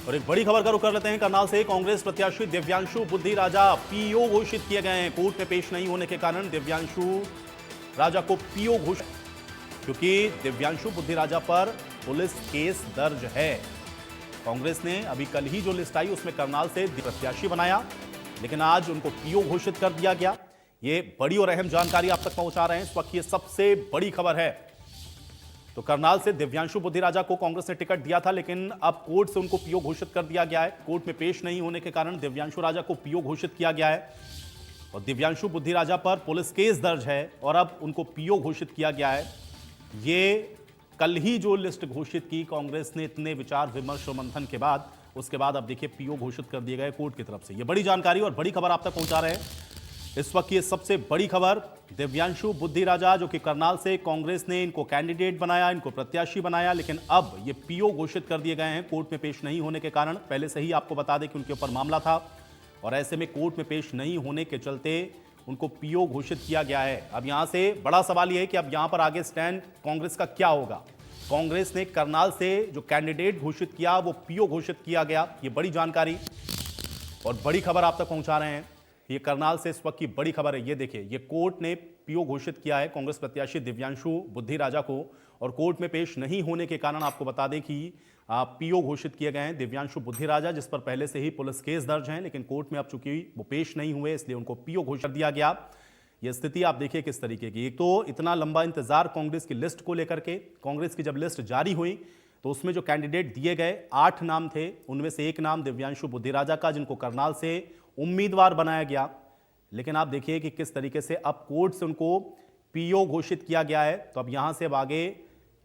और एक बड़ी खबर का रुख कर लेते हैं करनाल से। कांग्रेस प्रत्याशी दिव्यांशु बुद्धि राजा पीओ घोषित किए गए हैं। कोर्ट में पेश नहीं होने के कारण दिव्यांशु राजा को पीओ घोषित, क्योंकि दिव्यांशु बुद्धि राजा पर पुलिस केस दर्ज है। कांग्रेस ने अभी कल ही जो लिस्ट आई उसमें करनाल से प्रत्याशी बनाया, लेकिन आज उनको पीओ घोषित कर दिया गया। ये बड़ी और अहम जानकारी आप तक पहुंचा रहे हैं इस वक्त, ये सबसे बड़ी खबर है। तो करनाल से दिव्यांशु बुद्धि राजा को कांग्रेस ने टिकट दिया था, लेकिन अब कोर्ट से उनको पीओ घोषित कर दिया गया है। कोर्ट में पेश नहीं होने के कारण दिव्यांशु राजा को पीओ घोषित किया गया है और दिव्यांशु बुद्धि राजा पर पुलिस केस दर्ज है और अब उनको पीओ घोषित किया गया है। ये कल ही जो लिस्ट घोषित की कांग्रेस ने, इतने विचार विमर्श और मंथन के बाद, उसके बाद अब देखिए पीओ घोषित कर दिए गए कोर्ट की तरफ से। ये बड़ी जानकारी और बड़ी खबर आप तक पहुंचा रहे हैं इस वक्त। ये सबसे बड़ी खबर, दिव्यांशु बुद्धि राजा जो कि करनाल से कांग्रेस ने इनको कैंडिडेट बनाया, इनको प्रत्याशी बनाया, लेकिन अब ये पीओ घोषित कर दिए गए हैं कोर्ट में पेश नहीं होने के कारण। पहले से ही आपको बता दें कि उनके ऊपर मामला था और ऐसे में कोर्ट में पेश नहीं होने के चलते उनको पीओ घोषित किया गया है। अब यहां से बड़ा सवाल यह है कि अब यहां पर आगे स्टैंड कांग्रेस का क्या होगा। कांग्रेस ने करनाल से जो कैंडिडेट घोषित किया वो पीओ घोषित किया गया। ये बड़ी जानकारी और बड़ी खबर आप तक पहुंचा रहे हैं। ये करनाल से इस वक्त की बड़ी खबर है। ये देखिए, ये कोर्ट ने पीओ घोषित किया है कांग्रेस प्रत्याशी दिव्यांशु बुद्धि राजा को, और कोर्ट में पेश नहीं होने के कारण आपको बता दें कि पीओ घोषित किए गए हैं दिव्यांशु बुद्धि राजा, जिस पर पहले से ही पुलिस केस दर्ज हैं, लेकिन कोर्ट में अब चूंकि वो पेश नहीं हुए इसलिए उनको पीओ घोषित कर दिया गया। ये स्थिति आप देखिए किस तरीके की। एक तो इतना लंबा इंतजार कांग्रेस की लिस्ट को लेकर के। कांग्रेस की जब लिस्ट जारी हुई तो उसमें जो कैंडिडेट दिए गए 8 नाम थे, उनमें से एक नाम दिव्यांशु बुद्धि राजा का, जिनको करनाल से उम्मीदवार बनाया गया। लेकिन आप देखिए कि किस तरीके से अब कोर्ट से उनको पीओ घोषित किया गया है। तो अब यहां से अब आगे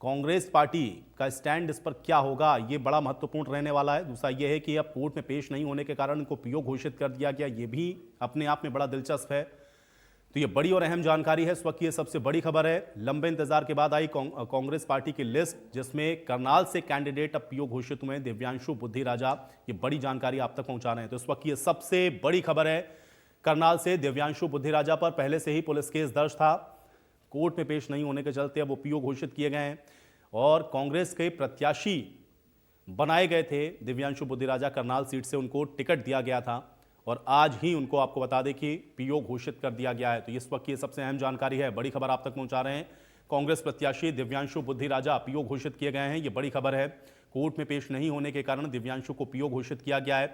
कांग्रेस पार्टी का स्टैंड इस पर क्या होगा, ये बड़ा महत्वपूर्ण रहने वाला है। दूसरा ये है कि अब कोर्ट में पेश नहीं होने के कारण इनको पीओ घोषित कर दिया गया, ये भी अपने आप में बड़ा दिलचस्प है। तो ये बड़ी और अहम जानकारी है इस वक्त, ये सबसे बड़ी खबर है। लंबे इंतजार के बाद आई कांग्रेस पार्टी की लिस्ट, जिसमें करनाल से कैंडिडेट अब पीओ घोषित हुए दिव्यांशु बुद्धि राजा। ये बड़ी जानकारी आप तक पहुंचा रहे हैं। तो इस वक्त ये सबसे बड़ी खबर है। करनाल से दिव्यांशु बुद्धि राजा पर पहले से ही पुलिस केस दर्ज था, कोर्ट में पेश नहीं होने के चलते अब वो पीओ घोषित किए गए हैं और कांग्रेस के प्रत्याशी बनाए गए थे दिव्यांशु बुद्धि राजा। करनाल सीट से उनको टिकट दिया गया था और आज ही उनको आपको बता दें कि पीओ घोषित कर दिया गया है। तो इस वक्त ये सबसे अहम जानकारी है, बड़ी खबर आप तक पहुंचा रहे हैं। कांग्रेस प्रत्याशी दिव्यांशु बुद्धि राजा पीओ घोषित किए गए हैं, ये बड़ी खबर है। कोर्ट में पेश नहीं होने के कारण दिव्यांशु को पीओ घोषित किया गया है।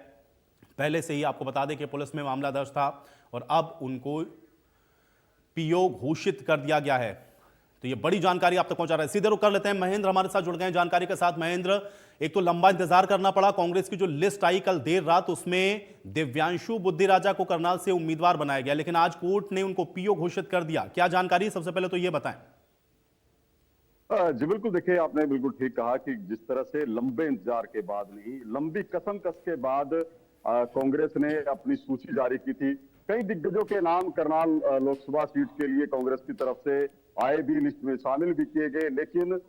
पहले से ही आपको बता दें कि पुलिस में मामला दर्ज था और अब उनको पीओ घोषित कर दिया गया है। तो ये बड़ी जानकारी आप तक पहुंचा रहे हैं। सीधे रुक कर लेते हैं, महेंद्र हमारे साथ जुड़ गए हैं जानकारी के साथ। महेंद्र, एक तो लंबा इंतजार करना पड़ा, कांग्रेस की जो लिस्ट आई कल देर रात उसमें दिव्यांशु बुद्धि राजा को करनाल से उम्मीदवार बनाया गया, लेकिन आज कोर्ट ने उनको पीओ घोषित कर दिया। क्या जानकारी, सबसे पहले तो ये बताएं। जी बिल्कुल, देखिए आपने बिल्कुल ठीक कहा कि जिस तरह से लंबे इंतजार के बाद नहीं, लंबी कसमकस के बाद कांग्रेस ने अपनी सूची जारी की थी। कई दिग्गजों के नाम करनाल लोकसभा सीट के लिए कांग्रेस की तरफ से आए भी, लिस्ट में शामिल भी किए गए, लेकिन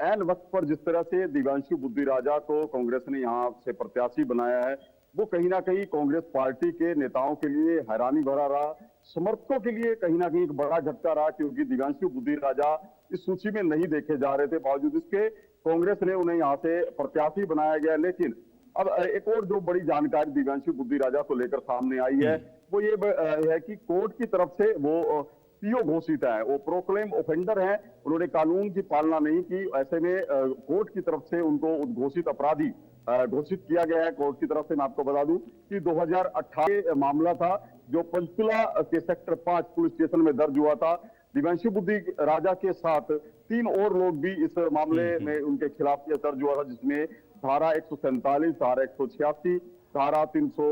ऐन वक्त पर जिस तरह से दिव्यांशु बुद्धि राजा को कांग्रेस ने यहाँ से प्रत्याशी बनाया है, वो कहीं ना कहीं कांग्रेस पार्टी के नेताओं के लिए हैरानी भरा रहा, समर्थकों के लिए कहीं ना कहीं एक बड़ा झटका रहा, क्योंकि दिव्यांशु बुद्धि राजा इस सूची में नहीं देखे जा रहे थे। बावजूद इसके कांग्रेस ने उन्हें यहाँ से प्रत्याशी बनाया गया। लेकिन अब एक और जो बड़ी जानकारी दिव्यांशु बुद्धि राजा को लेकर सामने आई है वो ये है कि कोर्ट की तरफ से वो पीओ घोषित है, वो प्रोक्लेम ऑफेंडर है, उन्होंने कानून की पालना नहीं की। ऐसे में कोर्ट की तरफ से उनको उद्घोषित अपराधी घोषित किया गया है। कोर्ट की तरफ से मैं आपको बता दूं कि 2018 मामला था जो पंचकुला के सेक्टर 5 पुलिस स्टेशन में दर्ज हुआ था। दिव्यांशु बुद्धि राजा के साथ 3 और लोग भी इस मामले में उनके खिलाफ दर्ज हुआ था, जिसमें धारा 147, धारा 186, धारा 300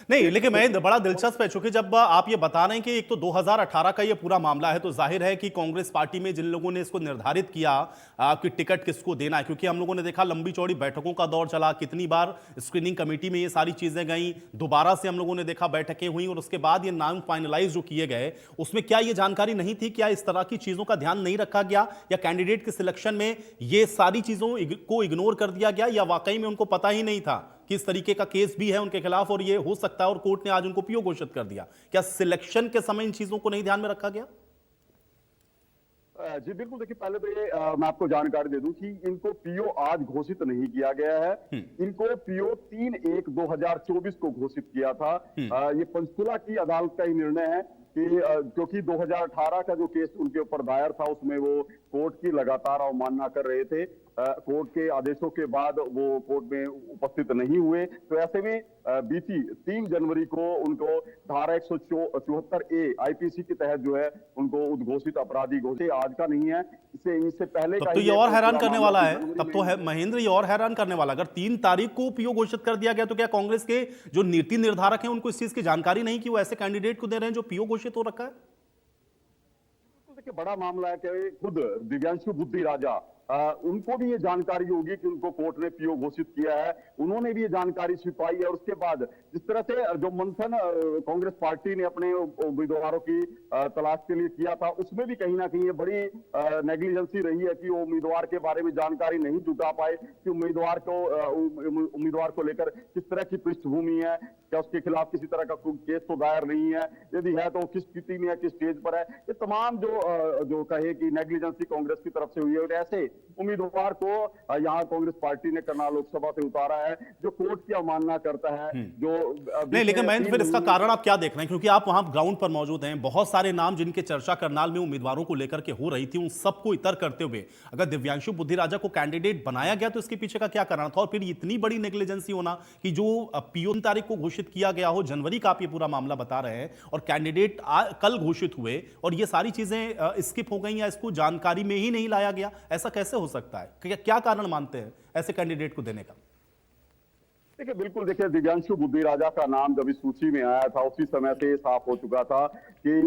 नहीं, लेकिन महेंद्र बड़ा दिलचस्प है, चूंकि जब आप ये बता रहे हैं कि एक तो 2018 का ये पूरा मामला है, तो जाहिर है कि कांग्रेस पार्टी में जिन लोगों ने इसको निर्धारित किया कि टिकट किसको देना है, क्योंकि हम लोगों ने देखा लंबी चौड़ी बैठकों का दौर चला, कितनी बार स्क्रीनिंग कमेटी में ये सारी चीजें गई, दोबारा से हम लोगों ने देखा बैठकें हुई और उसके बाद ये नाम फाइनलाइज जो किए गए, उसमें क्या ये जानकारी नहीं थी, क्या इस तरह की चीजों का ध्यान नहीं रखा गया, या कैंडिडेट के सिलेक्शन में ये सारी चीजों को इग्नोर कर दिया गया, या वाकई में उनको पता ही नहीं था कि इस तरीके का केस भी है उनके खिलाफ और ये हो सकता है और कोर्ट ने आज उनको पीओ घोषित कर दिया? क्या सिलेक्शन के समय इन चीजों को नहीं ध्यान में रखा गया? जी बिल्कुल, देखिए पहले तो ये मैं आपको जानकारी दे दूं कि इनको पीओ आज घोषित नहीं किया गया है। इनको पीओ 3/1/2024 को घोषित किया था। ये पंचकुला की अदालत का ही निर्णय है कि क्योंकि 2018 का जो केस उनके ऊपर दायर था उसमें वो कोर्ट की लगातार अवमानना कर रहे थे। कोर्ट के आदेशों के बाद वो कोर्ट में उपस्थित नहीं हुए, तो ऐसे में बीती 3 जनवरी को उनको धारा 174 ए आईपीसी के तहत जो है उनको उद्घोषित अपराधी घोषित आज का नहीं है, इससे पहले तब का तो ही ये और है। हैरान करने वाला है, जनवरी तब तो में है महेंद्र, ये और हैरान करने वाला। अगर 3 तारीख को पीओ घोषित कर दिया गया तो क्या कांग्रेस के जो नीति निर्धारक हैं उनको इस चीज की जानकारी नहीं कि वो ऐसे कैंडिडेट को दे रहे हैं जो पीओ घोषित हो रखा है? देखिए बड़ा मामला है कि खुद दिव्यांशु बुद्धि राजा उनको भी ये जानकारी होगी कि उनको कोर्ट ने पीओ घोषित किया है। उन्होंने भी ये जानकारी छिपाई है और उसके बाद जिस तरह से जो मंथन कांग्रेस पार्टी ने अपने उम्मीदवारों की तलाश के लिए किया था, उसमें भी कहीं ना कहीं ये बड़ी नेग्लिजेंसी रही है कि वो उम्मीदवार के बारे में जानकारी नहीं जुटा पाए कि उम्मीदवार को लेकर किस तरह की पृष्ठभूमि है, क्या उसके खिलाफ किसी तरह का केस तो दायर नहीं है, यदि है तो किस स्थिति में है, किस स्टेज पर है। ये तमाम जो कहे कि नेग्लिजेंसी कांग्रेस की तरफ से हुई है और ऐसे उम्मीदवार को यहाँ कांग्रेस पार्टी ने करनाल लोकसभा से उतारा है जो कोर्ट की अवमानना करता है। जो नहीं, लेकिन महेंद्र फिर इसका कारण आप क्या देख रहे हैं, क्योंकि आप वहां ग्राउंड पर मौजूद हैं। बहुत सारे नाम जिनके चर्चा करनाल में उम्मीदवारों को लेकर के हो रही थी, उन सबको इतर करते हुए अगर दिव्यांशु बुद्धि राजा को कैंडिडेट बनाया गया तो इसके पीछे का क्या कारण था? और फिर इतनी बड़ी नेग्लिजेंसी होना कि जो पीओ तारीख को घोषित किया गया हो, जनवरी का आप ये पूरा मामला बता रहे हैं, और कैंडिडेट कल घोषित हुए और ये सारी चीजें स्किप हो गई या इसको जानकारी में ही नहीं लाया गया, ऐसा कैसे हो सकता है? क्या कारण मानते हैं ऐसे कैंडिडेट को देने का? देखिए बिल्कुल, देखिए दिव्यांशु बुद्धि राजा का नाम जब इस सूची में आया था उसी समय से साफ हो चुका था कि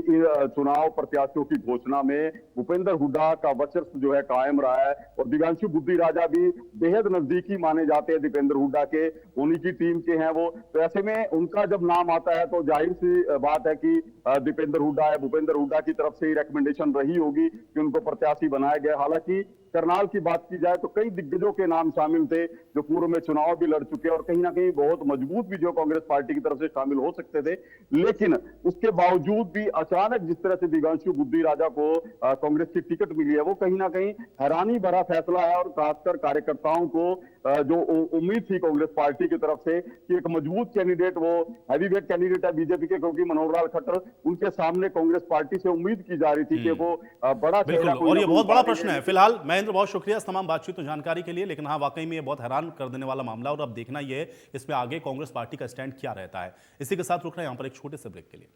चुनाव प्रत्याशियों की घोषणा में भूपेंद्र हुड्डा का वर्चस्व जो है कायम रहा है और दिव्यांशु बुद्धि राजा भी बेहद नजदीकी माने जाते हैं दीपेंद्र हुड्डा के, उन्हीं की टीम के हैं वो। तो ऐसे में उनका जब नाम आता है तो जाहिर सी बात है कि दीपेंद्र हुड्डा है, भूपेंद्र हुड्डा की तरफ से ही रिकमेंडेशन रही होगी कि उनको प्रत्याशी बनाया गया। हालांकि करनाल की बात की जाए तो कई दिग्गजों के नाम शामिल थे जो पूर्व में चुनाव भी लड़ चुके और कहीं ना कहीं बहुत मजबूत भी जो कांग्रेस पार्टी की तरफ से शामिल हो सकते थे, लेकिन उसके बावजूद भी अचानक जिस तरह से दिव्यांशु बुद्धि राजा को कांग्रेस की टिकट मिली है वो कहीं ना कहीं हैरानी भरा फैसला है। और खासकर कार्यकर्ताओं को जो उम्मीद थी कांग्रेस पार्टी की तरफ से कि एक मजबूत कैंडिडेट, वो हैवीवेट कैंडिडेट है बीजेपी के, क्योंकि मनोहर लाल खट्टर उनके सामने कांग्रेस पार्टी से उम्मीद की जा रही थी कि वो बड़ा बिल्कुल, और ये बहुत बड़ा प्रश्न है। फिलहाल महेंद्र, बहुत शुक्रिया इस तमाम बातचीत और जानकारी के लिए। लेकिन हाँ, वाकई में ये बहुत हैरान कर देने वाला मामला और अब देखना ये है इसमें आगे कांग्रेस पार्टी का स्टैंड क्या रहता है। इसी के साथ रुक रहे हैं यहाँ पर एक छोटे से ब्रेक के लिए।